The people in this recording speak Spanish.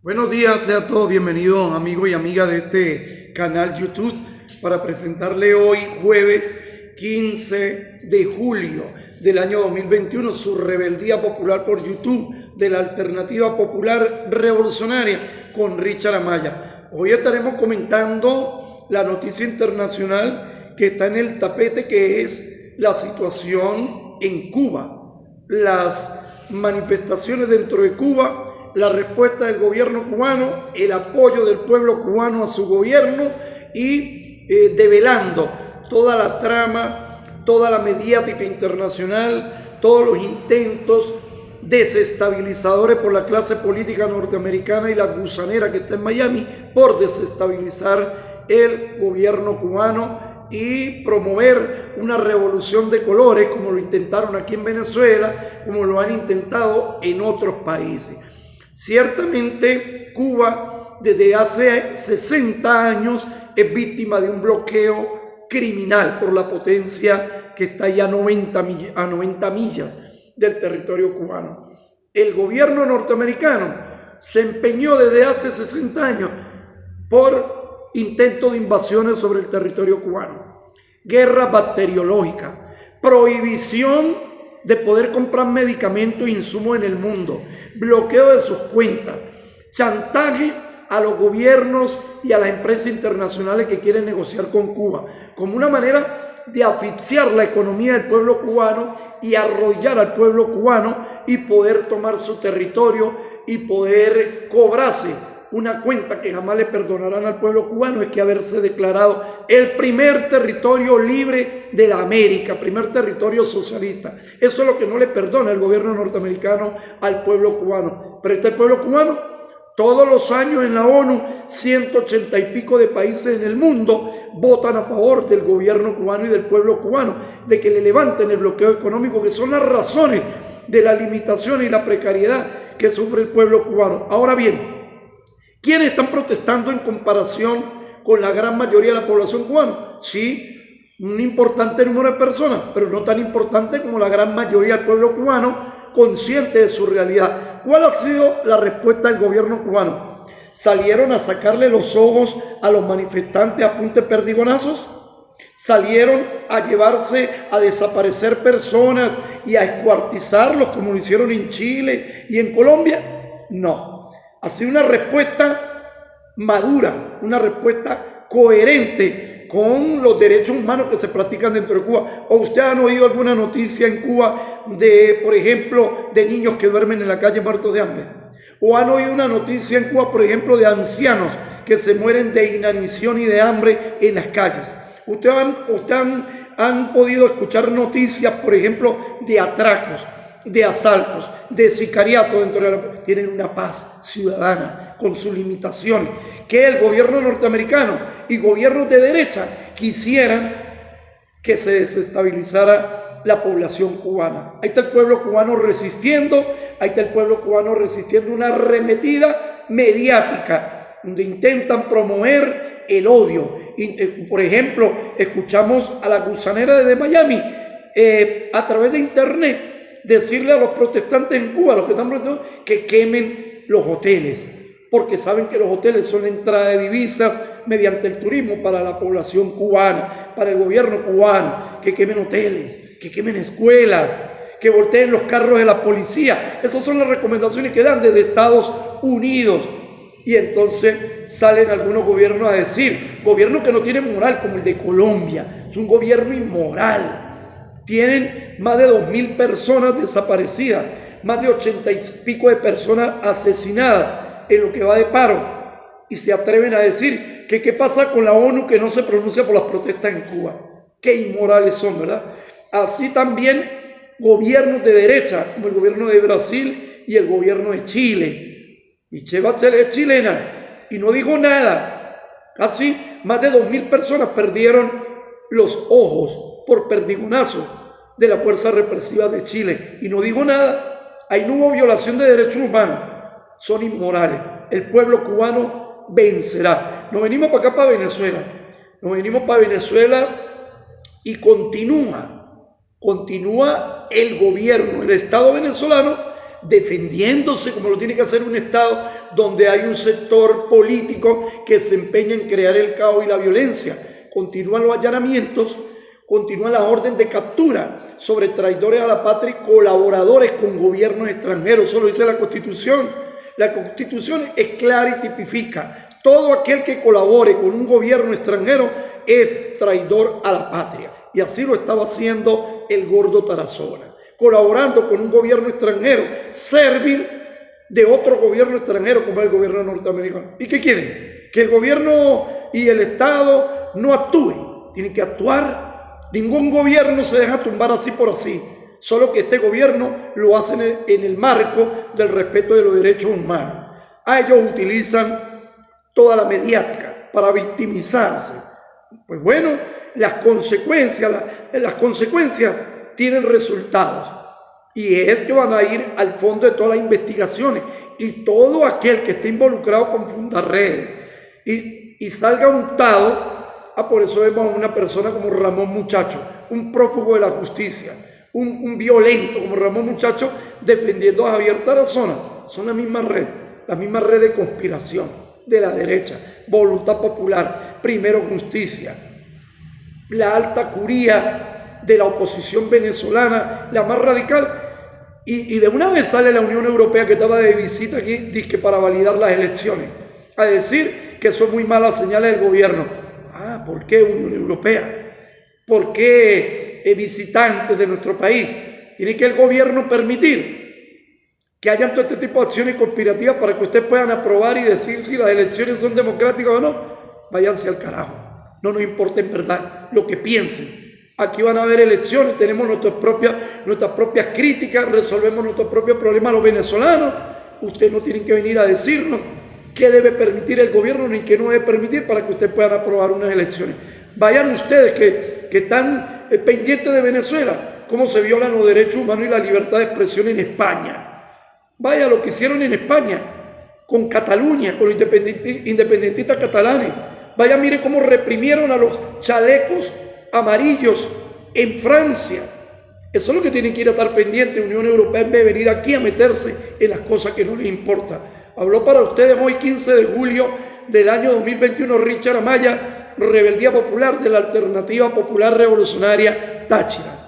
Buenos días, sea todos bienvenidos amigos y amigas de este canal YouTube para presentarle hoy jueves 15 de julio del año 2021 su rebeldía popular por YouTube de la Alternativa Popular Revolucionaria con Richard Amaya. Hoy estaremos comentando la noticia internacional que está en el tapete, que es la situación en Cuba, las manifestaciones dentro de Cuba, la respuesta del gobierno cubano, el apoyo del pueblo cubano a su gobierno y develando toda la trama, toda la mediática internacional, todos los intentos desestabilizadores por la clase política norteamericana y la gusanera que está en Miami por desestabilizar el gobierno cubano y promover una revolución de colores como lo intentaron aquí en Venezuela, como lo han intentado en otros países. Ciertamente Cuba desde hace 60 años es víctima de un bloqueo criminal por la potencia que está ya a 90 millas del territorio cubano. El gobierno norteamericano se empeñó desde hace 60 años por intentos de invasiones sobre el territorio cubano, guerra bacteriológica, prohibición de poder comprar medicamentos e insumos en el mundo, bloqueo de sus cuentas, chantaje a los gobiernos y a las empresas internacionales que quieren negociar con Cuba, como una manera de asfixiar la economía del pueblo cubano y arrollar al pueblo cubano y poder tomar su territorio y poder cobrarse una cuenta que jamás le perdonarán al pueblo cubano, es que haberse declarado el primer territorio libre de la América, primer territorio socialista. Eso es lo que no le perdona el gobierno norteamericano al pueblo cubano. Pero el pueblo cubano, todos los años en la ONU, 180 y pico de países en el mundo votan a favor del gobierno cubano y del pueblo cubano, de que le levanten el bloqueo económico, que son las razones de la limitación y la precariedad que sufre el pueblo cubano. Ahora bien, ¿quiénes están protestando en comparación con la gran mayoría de la población cubana? Sí, un importante número de personas, pero no tan importante como la gran mayoría del pueblo cubano, consciente de su realidad. ¿Cuál ha sido la respuesta del gobierno cubano? ¿Salieron a sacarle los ojos a los manifestantes a punta de perdigonazos? ¿Salieron a llevarse, a desaparecer personas y a escuartizarlos como lo hicieron en Chile y en Colombia? No. Ha sido una respuesta madura, una respuesta coherente con los derechos humanos que se practican dentro de Cuba. ¿O ustedes han oído alguna noticia en Cuba de, por ejemplo, de niños que duermen en la calle muertos de hambre? ¿O han oído una noticia en Cuba, por ejemplo, de ancianos que se mueren de inanición y de hambre en las calles? ¿Ustedes han podido escuchar noticias, por ejemplo, de atracos, de asaltos, de sicariato dentro de la... Tienen una paz ciudadana con sus limitaciones que el gobierno norteamericano y gobiernos de derecha quisieran que se desestabilizara la población cubana. Ahí está el pueblo cubano resistiendo, ahí está el pueblo cubano resistiendo una arremetida mediática donde intentan promover el odio. Y, por ejemplo, escuchamos a la gusanera desde Miami a través de internet decirle a los protestantes en Cuba, los que están protestando, que quemen los hoteles, porque saben que los hoteles son la entrada de divisas mediante el turismo para la población cubana, para el gobierno cubano, que quemen hoteles, que quemen escuelas, que volteen los carros de la policía. Esas son las recomendaciones que dan desde Estados Unidos. Y entonces salen algunos gobiernos a decir, gobiernos que no tienen moral, como el de Colombia, es un gobierno inmoral. Tienen más de 2.000 personas desaparecidas, más de 80 y pico de personas asesinadas en lo que va de paro. Y se atreven a decir que qué pasa con la ONU, que no se pronuncia por las protestas en Cuba. Qué inmorales son, ¿verdad? Así también gobiernos de derecha, como el gobierno de Brasil y el gobierno de Chile. Michelle Bachelet es chilena y no dijo nada. Casi más de 2.000 personas perdieron los ojos por perdigonazos de la fuerza represiva de Chile y no dijo nada. Ahí no hubo violación de derechos humanos. Son inmorales. El pueblo cubano vencerá. Nos venimos para acá, para Venezuela. Nos venimos para Venezuela y continúa el gobierno, el Estado venezolano, defendiéndose como lo tiene que hacer un Estado donde hay un sector político que se empeña en crear el caos y la violencia. Continúan los allanamientos, continúan las órdenes de captura sobre traidores a la patria y colaboradores con gobiernos extranjeros. Eso lo dice la Constitución. La Constitución es clara y tipifica: todo aquel que colabore con un gobierno extranjero es traidor a la patria. Y así lo estaba haciendo el gordo Tarazona, colaborando con un gobierno extranjero, servil de otro gobierno extranjero como el gobierno norteamericano. ¿Y qué quieren? Que el gobierno y el Estado no actúen. Tienen que actuar. Ningún gobierno se deja tumbar así por así. Solo que este gobierno lo hace en el marco del respeto de los derechos humanos. A ellos utilizan toda la mediática para victimizarse. Pues bueno, las consecuencias tienen resultados, y es que van a ir al fondo de todas las investigaciones, y todo aquel que esté involucrado con Fundarredes y salga untado. Por eso vemos a una persona como Ramón Muchacho, un prófugo de la justicia, un violento como Ramón Muchacho, defendiendo a Javier Tarazona. Son la misma red de conspiración de la derecha, Voluntad Popular, Primero Justicia, la alta curía de la oposición venezolana, la más radical, y de una vez sale la Unión Europea, que estaba de visita aquí, dizque para validar las elecciones, a decir que son muy malas señales del gobierno. ¿Por qué Unión Europea? ¿Por qué visitantes de nuestro país? Tiene que el gobierno permitir que hayan todo este tipo de acciones conspirativas para que ustedes puedan aprobar y decir si las elecciones son democráticas o no. Váyanse al carajo. No nos importa en verdad lo que piensen. Aquí van a haber elecciones, tenemos nuestras propias críticas, resolvemos nuestros propios problemas los venezolanos. Ustedes no tienen que venir a decirnos qué debe permitir el gobierno ni qué no debe permitir para que ustedes puedan aprobar unas elecciones. Vayan ustedes que están pendientes de Venezuela, cómo se violan los derechos humanos y la libertad de expresión en España. Vaya lo que hicieron en España con Cataluña, con los independentistas catalanes. Vaya, mire cómo reprimieron a los chalecos amarillos en Francia. Eso es lo que tienen que ir a estar pendientes. Unión Europea, en vez de venir aquí a meterse en las cosas que no les importa. Habló para ustedes hoy, 15 de julio del año 2021, Richard Amaya, Rebeldía Popular de la Alternativa Popular Revolucionaria Táchira.